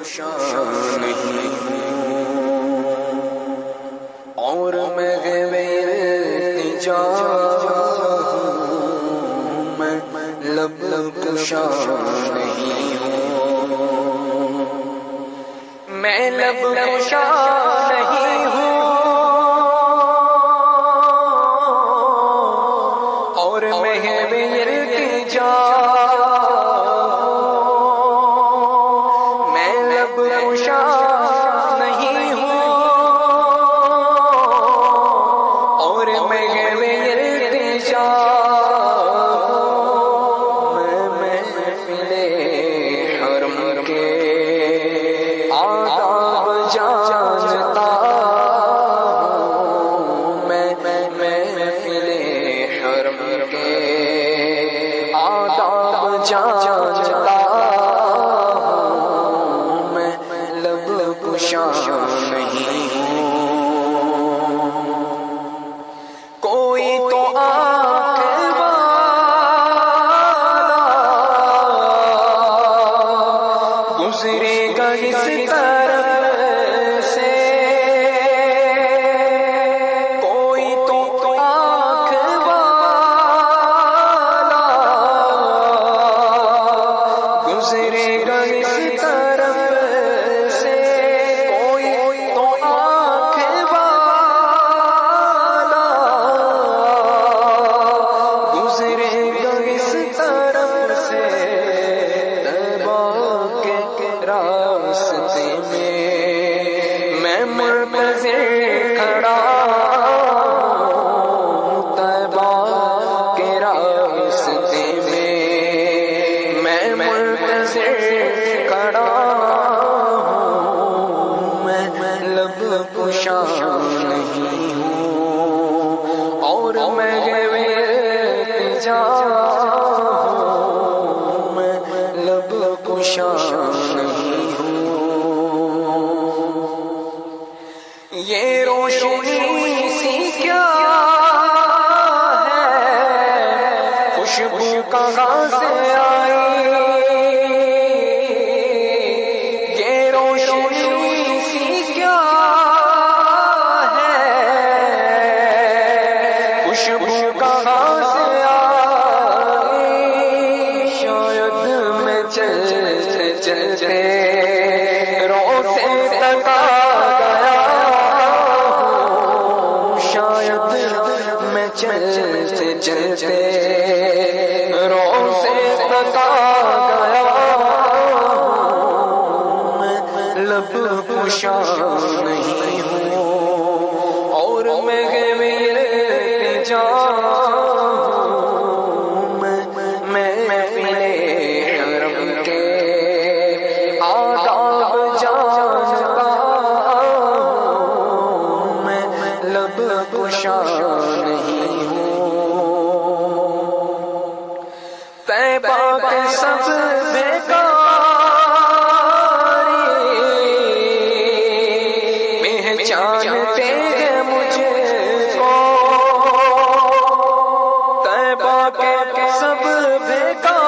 نہیں ہوں اور میں التجا ہوں، میں لب کشا نہیں ہوں، میں لب کشا نہیں ہوں اور میں التجا جانتا ہوں، میں لب کشا نہیں ہوں، کوئی تو آنکھ والا گزرے گا اس طرف سے، کوئی تو آنکھ والا گزرے گا اس طرف سے، کوئی تو آنکھ والا گزرے گا اس طرف سے، طیبہ کے راستے میں منتظر کھڑا ہوں، طیبہ کے راستے میں منتظر کھڑا ہوں، میں لب کشا نہیں ہوں اور میں التجا ہوں، میں لب کشا نہیں ہوں، یہ روشنی سی کیا ہے، خوشبو کہاں سے آئی، یہ روشنی سی کیا ہے، خوشبو کہاں سے آئی، شاید میں چلتے چلتے روتے تکا گیا ہوں، شاید میں چلتے چلتے روتے تکا گیا ہوں، میں لب کشا نہیں ہوں اور میں التجا ہوں، میں محفل حرم کے آداب جانتا ہوں، میں لب کشا نہیں ہوں، طیبہ کے سب بیکاری پہچانتے ہیں مجھے کو، طیبہ کے سب بیکاری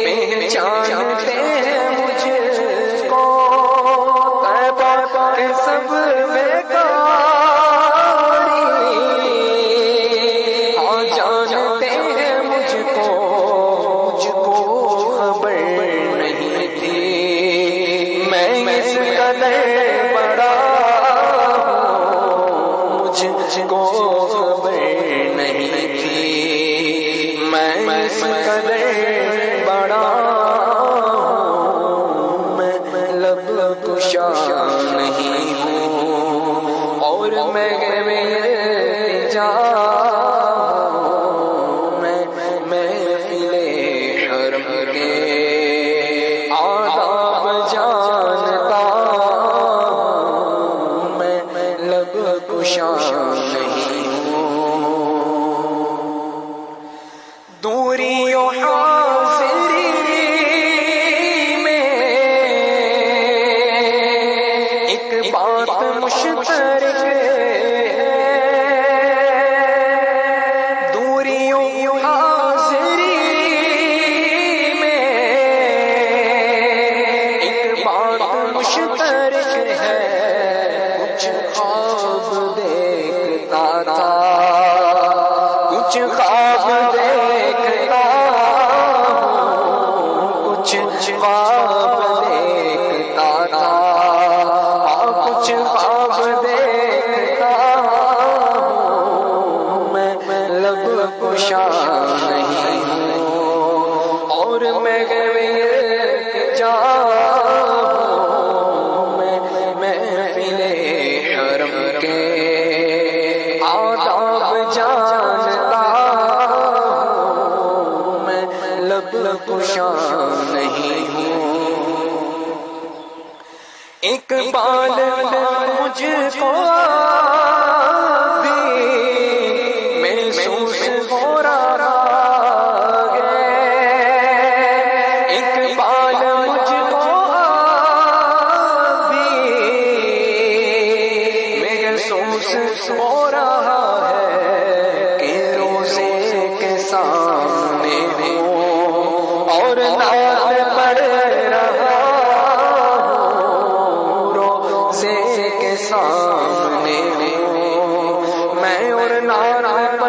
پہچانتے ہیں مجھے کو، طیبہ کے سب بیکاری ہاں جانتے ہیں مجھ کو خبر نہیں تھی، میں اس قدر بڑا ہوں، مجھ کو خبر نہیں تھی، میں اس قدر بڑا ہوں، میں لب کشا نہیں ہوں اور میں التجا ہوں، میں محفل حرم کے آداب جانتا ہوں، میں لب کشا نہیں ہوں، دوری و حاضری میں ایک بات مشترک ہے، دوری و حاضری میں کچھ خواب دیکھتا تھا، کچھ خواب دیکھتا ہوں، میں لب کشا نہیں ہوں، اور میں جا محفل حرم کے آداب جانتا ہوں، میں لب کشا نہیں ہوں۔ اقبال مجھ کو بھی محسوس ہو رہا ہے، اقبال مجھ کو بھی محسوس ہو رہا ہے کہ روزے کے سامنے ہوں اور نعت پڑھ رہا ہوں، روزے کے سامنے ہوں میں اور نعت